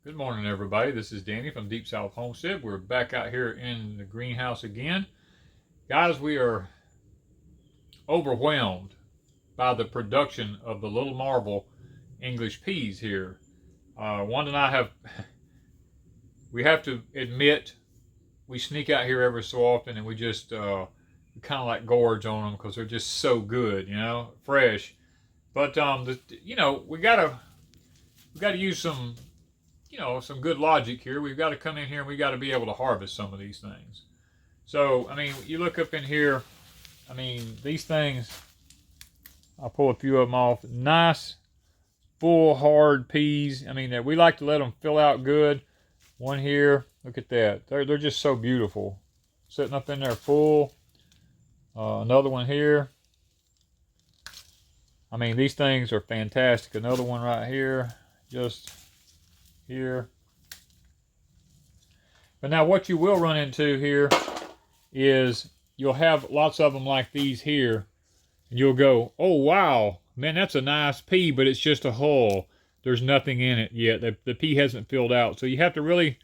Good morning, everybody. This is Danny from Deep South Homestead. We're back out here in the greenhouse again. Guys, we are overwhelmed by the production of the little marble English peas here. Wanda and I we have to admit, we sneak out here every so often and we just kind of like gorge on them because they're just so good, fresh. But we gotta use some good logic here. We've got to come in here and we got to be able to harvest some of these things. So, you look up in here, these things, I'll pull a few of them off. Nice, full, hard peas. That we like to let them fill out good. One here, look at that. They're just so beautiful. Sitting up in there full. Another one here. These things are fantastic. Another one right here, just here. But now what you will run into here is you'll have lots of them like these here, and you'll go, oh wow, man, that's a nice pea, but it's just a hull. There's nothing in it yet. The pea hasn't filled out. So you have to really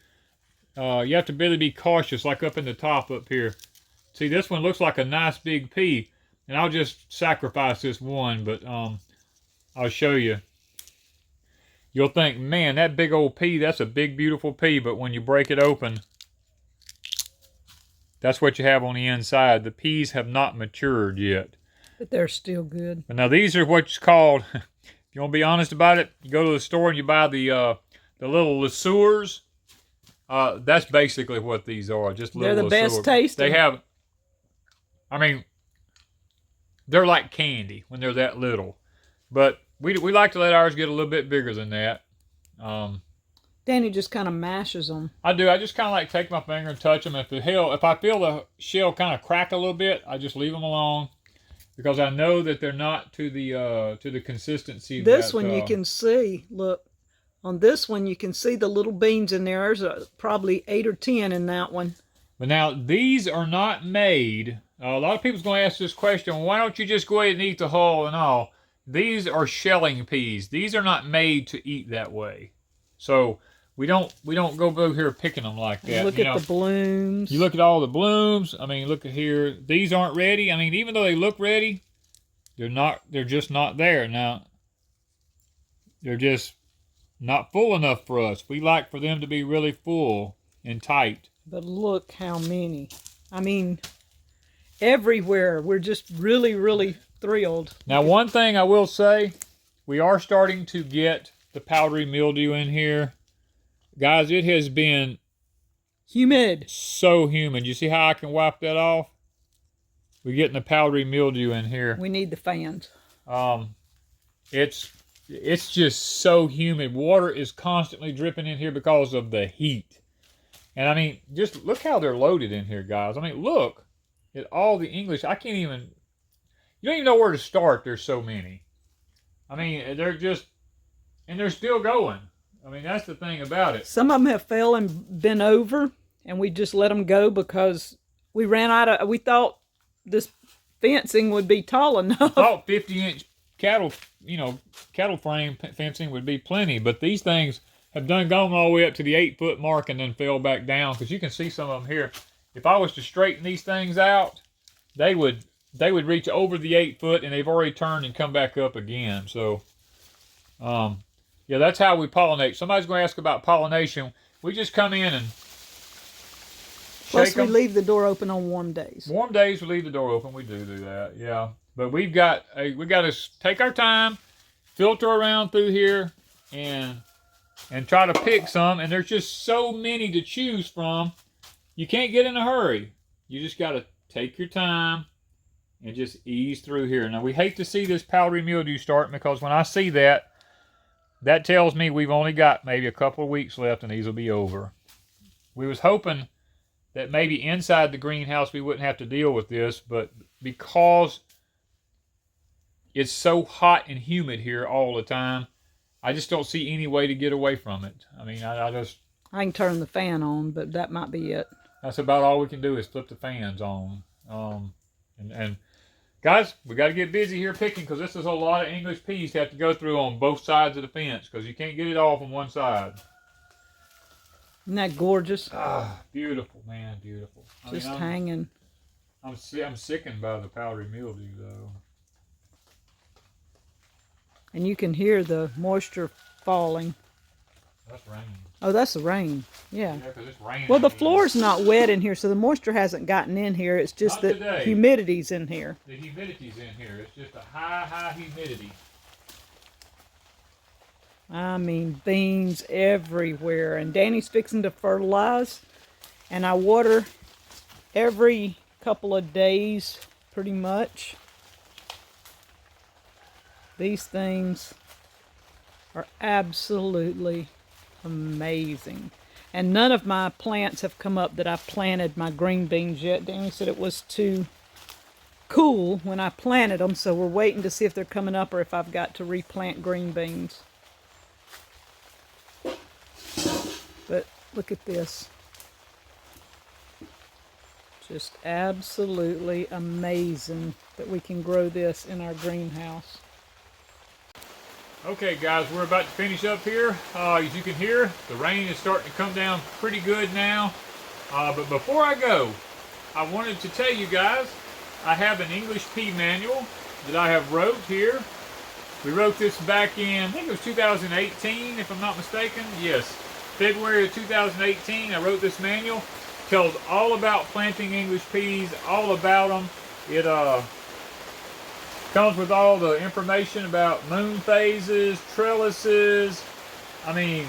be cautious, like up in the top up here. See, this one looks like a nice big pea, and I'll just sacrifice this one, but I'll show you. You'll think, man, that big old pea, that's a big, beautiful pea. But when you break it open, that's what you have on the inside. The peas have not matured yet. But they're still good. But now these are what's called, if you want to be honest about it, you go to the store and you buy the little liqueurs. That's basically what these are, just little liqueurs. They're the best tasting. They have, they're like candy when they're that little. But we like to let ours get a little bit bigger than that. Danny just kind of mashes them. I do. I just kind of like take my finger and touch them. If I feel the shell kind of crack a little bit, I just leave them alone because I know that they're not to the consistency. This one you can see. Look, on this one you can see the little beans in there. There's probably 8 or 10 in that one. But now these are not made. A lot of people's going to ask this question. Why don't you just go ahead and eat the hull and all? These are shelling peas. These are not made to eat that way. So we don't go through here picking them like that. Look at the blooms. You look at all the blooms. Look at here. These aren't ready. Even though they look ready, they're not. They're just not there. Now, they're just not full enough for us. We like for them to be really full and tight. But look how many. Everywhere. We're just really, really thrilled. Now, one thing I will say, we are starting to get the powdery mildew in here. Guys, it has been humid. So humid. You see how I can wipe that off? We're getting the powdery mildew in here. We need the fans. It's just so humid. Water is constantly dripping in here because of the heat. And just look how they're loaded in here, guys. Look at all the English. You don't even know where to start. There's so many. They're just, and they're still going. That's the thing about it. Some of them have fell and been over, and we just let them go because we ran out of, we thought this fencing would be tall enough. I thought 50-inch cattle frame fencing would be plenty, but these things have gone all the way up to the 8-foot mark and then fell back down, because you can see some of them here. If I was to straighten these things out, they would reach over the 8-foot, and they've already turned and come back up again. So, yeah, that's how we pollinate. Somebody's going to ask about pollination. We just come in and Plus, we leave the door open on warm days. Warm days, we leave the door open. We do that, yeah. But we got to take our time, filter around through here, and try to pick some. And there's just so many to choose from. You can't get in a hurry. You just got to take your time and just ease through here. Now, we hate to see this powdery mildew starting, because when I see that, that tells me we've only got maybe a couple of weeks left and these will be over. We was hoping that maybe inside the greenhouse we wouldn't have to deal with this, but because it's so hot and humid here all the time, I just don't see any way to get away from it. I can turn the fan on, but that might be it. That's about all we can do is flip the fans on. And guys, we got to get busy here picking, because this is a lot of English peas to have to go through on both sides of the fence, because you can't get it all from one side. Isn't that gorgeous? Ah, beautiful, man, beautiful. Just hanging. I'm sickened by the powdery mildew, though. And you can hear the moisture falling. That's rain. Oh, that's the rain. Yeah. Yeah, 'cause it's raining. Well, the floor's not wet in here, so the moisture hasn't gotten in here. It's just Not that today. humidity's in here. The humidity's in here. It's just a high humidity. I mean, beans everywhere. And Danny's fixing to fertilize. And I water every couple of days, pretty much. These things are absolutely amazing. And none of my plants have come up that I planted my green beans yet. Danny said it was too cool when I planted them, so we're waiting to see if they're coming up or if I've got to replant green beans. But look at this. Just absolutely amazing that we can grow this in our greenhouse. Okay, guys, we're about to finish up here. As you can hear, the rain is starting to come down pretty good now. But before I go, I wanted to tell you guys, I have an English pea manual that I have wrote here. We wrote this back in, I think it was 2018, if I'm not mistaken. Yes, February of 2018, I wrote this manual. Tells all about planting English peas, all about them. It comes with all the information about moon phases, trellises, I mean,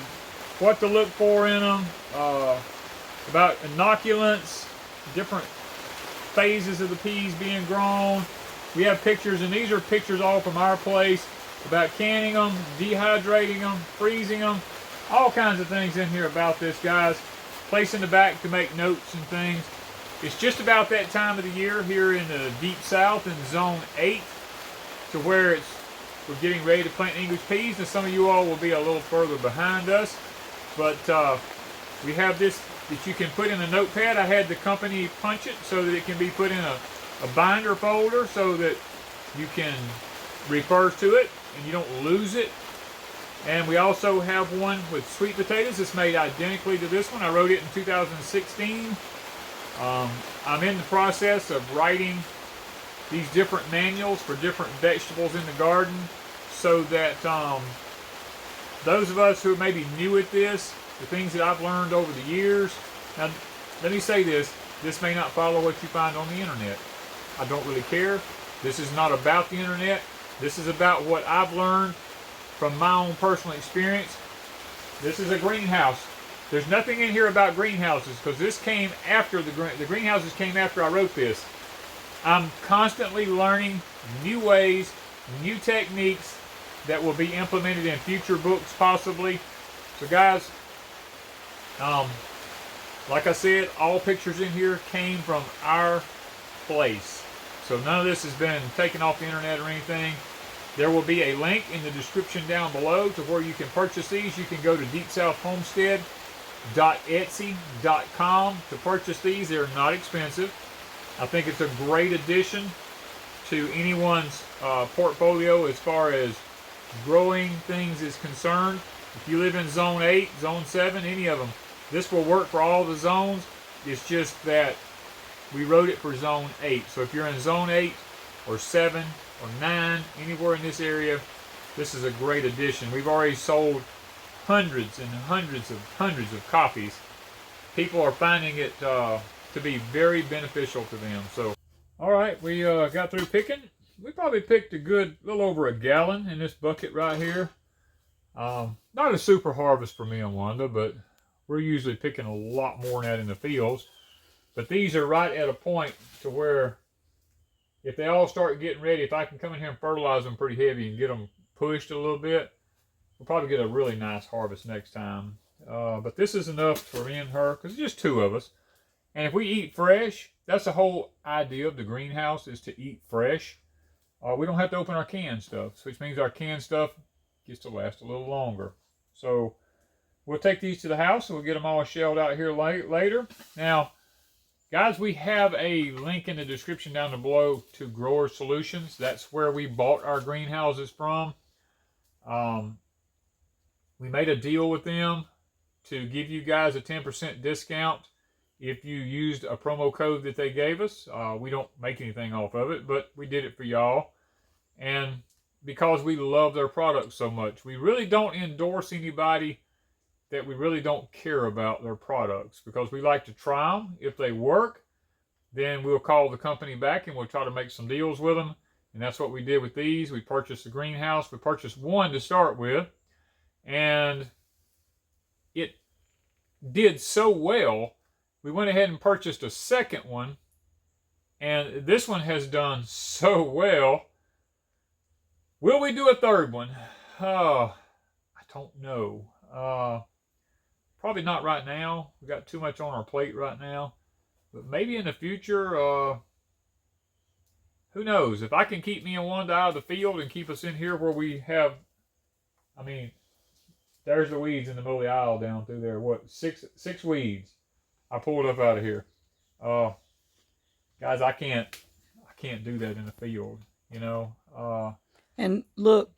what to look for in them, about inoculants, different phases of the peas being grown. We have pictures, and these are pictures all from our place, about canning them, dehydrating them, freezing them, all kinds of things in here about this, guys. Place in the back to make notes and things. It's just about that time of the year here in the Deep South in Zone 8 to where we're getting ready to plant English peas, and some of you all will be a little further behind us. But we have this that you can put in a notepad. I had the company punch it so that it can be put in a binder folder so that you can refer to it and you don't lose it. And we also have one with sweet potatoes. It's made identically to this one. I wrote it in 2016. I'm in the process of writing these different manuals for different vegetables in the garden so that those of us who may be new at this, the things that I've learned over the years. Now, let me say this. This may not follow what you find on the internet. I don't really care. This is not about the internet. This is about what I've learned from my own personal experience. This is a greenhouse. There's nothing in here about greenhouses because this came after the greenhouses came after I wrote this. I'm constantly learning new ways, new techniques that will be implemented in future books possibly. So guys, like I said, all pictures in here came from our place. So none of this has been taken off the internet or anything. There will be a link in the description down below to where you can purchase these. You can go to deepsouthhomestead.etsy.com to purchase these. They're not expensive. I think it's a great addition to anyone's portfolio as far as growing things is concerned. If you live in Zone 8, Zone 7, any of them, this will work for all the zones. It's just that we wrote it for Zone 8. So if you're in Zone 8 or 7 or 9, anywhere in this area, this is a great addition. We've already sold hundreds and hundreds of copies. People are finding it to be very beneficial to them. So, all right, we got through picking. We probably picked a good little over a gallon in this bucket right here. Not a super harvest for me and Wanda, but we're usually picking a lot more than that in the fields. But these are right at a point to where if they all start getting ready, if I can come in here and fertilize them pretty heavy and get them pushed a little bit, we'll probably get a really nice harvest next time. But this is enough for me and her, because it's just two of us. And if we eat fresh, that's the whole idea of the greenhouse, is to eat fresh. We don't have to open our canned stuff, which means our canned stuff gets to last a little longer. So we'll take these to the house and we'll get them all shelled out here later. Now, guys, we have a link in the description down below to Grower Solutions. That's where we bought our greenhouses from. We made a deal with them to give you guys a 10% discount if you used a promo code that they gave us. We don't make anything off of it, but we did it for y'all. And because we love their products so much, we really don't endorse anybody that we really don't care about their products, because we like to try them. If they work, then we'll call the company back and we'll try to make some deals with them. And that's what we did with these. We purchased the greenhouse. We purchased one to start with, and it did so well, we went ahead and purchased a second one, and this one has done so well. Will we do a third one? I don't know. Probably not right now. We got too much on our plate right now. But maybe in the future, who knows? If I can keep me and Wanda out of the field and keep us in here where we have, I mean, there's the weeds in the middle of the aisle down through there. What, six weeds I pulled up out of here. Guys, I can't do that in the field, you know. And look,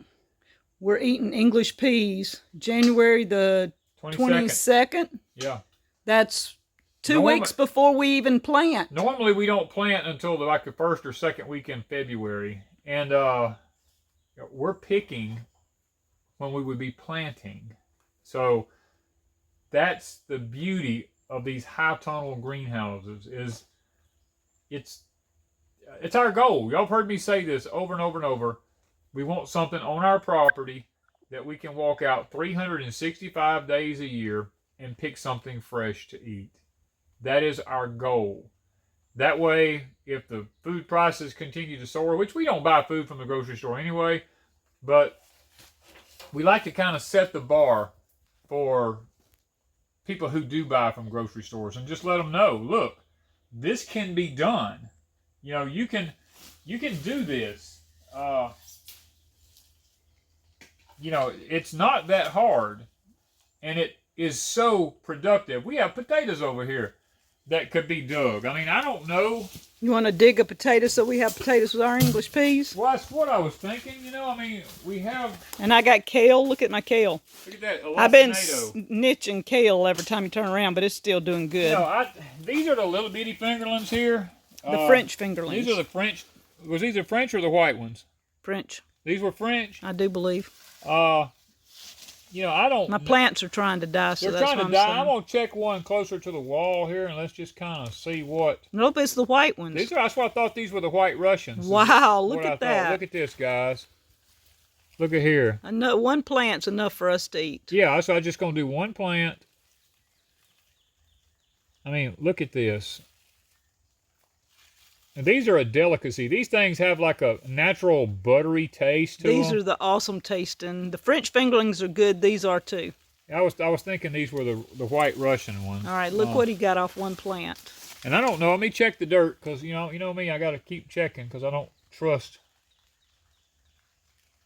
we're eating English peas January the 22nd. Yeah. That's 2 weeks before we even plant. Normally we don't plant until like the first or second week in February. And we're picking when we would be planting. So that's the beauty of these high tunnel greenhouses, is it's our goal. Y'all have heard me say this over and over and over. We want something on our property that we can walk out 365 days a year and pick something fresh to eat. That is our goal. That way, if the food prices continue to soar, which we don't buy food from the grocery store anyway, but we like to kind of set the bar for people who do buy from grocery stores and just let them know, look, this can be done. You know, you can do this. You know, it's not that hard, and it is so productive. We have potatoes over here that could be dug. I mean, I don't know. You want to dig a potato so we have potatoes with our English peas? Well, that's what I was thinking. You know, I mean, we have... And I got kale. Look at my kale. Look at that. I've been snitching kale every time you turn around, but it's still doing good. No, these are the little bitty fingerlings here. The French fingerlings. These are the French. Was these the French or the white ones? French. These were French? I do believe. You know, I don't... My plants are trying to die, so they're that's trying what to die. saying. I'm going to check one closer to the wall here, and let's just kind of see what... Nope, it's the white ones. These are, that's why I thought these were the white Russians. Wow, look at that. Look at this, guys. Look at here. I know one plant's enough for us to eat. Yeah, so I'm just going to do one plant. I mean, look at this. And these are a delicacy. These things have like a natural buttery taste to them. These are the awesome tasting. The French fingerlings are good. These are too. I was thinking these were the white Russian ones. All right, look what he got off one plant. And I don't know. Let me check the dirt, because you know me. I got to keep checking because I don't trust.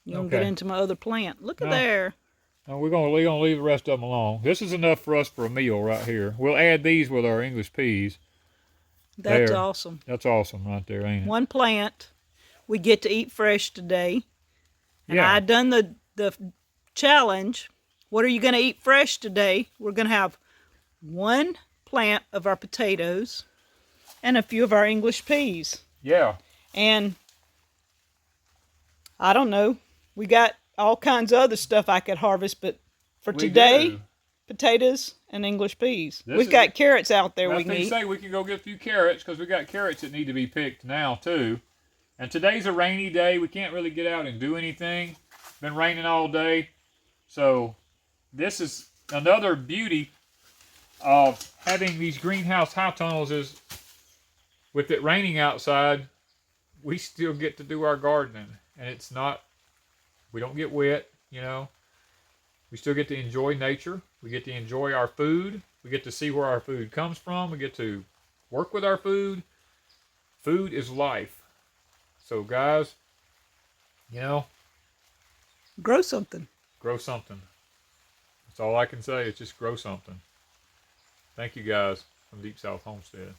You don't get into my other plant. Look at there. No, we're gonna leave the rest of them alone. This is enough for us for a meal right here. We'll add these with our English peas. That's awesome. That's awesome right there, ain't it? One plant. We get to eat fresh today. And yeah. I done the challenge. What are you going to eat fresh today? We're going to have one plant of our potatoes and a few of our English peas. Yeah. And I don't know. We got all kinds of other stuff I could harvest, but for today, potatoes and English peas. We've got carrots out there we can eat. Say we can go get a few carrots, because we got carrots that need to be picked now too. And today's a rainy day. We can't really get out and do anything. It's been raining all day. So this is another beauty of having these greenhouse high tunnels, is with it raining outside, we still get to do our gardening. And it's not, we don't get wet, you know. We still get to enjoy nature. We get to enjoy our food. We get to see where our food comes from. We get to work with our food. Food is life. So guys, you know, grow something. Grow something. That's all I can say, is just grow something. Thank you guys from Deep South Homestead.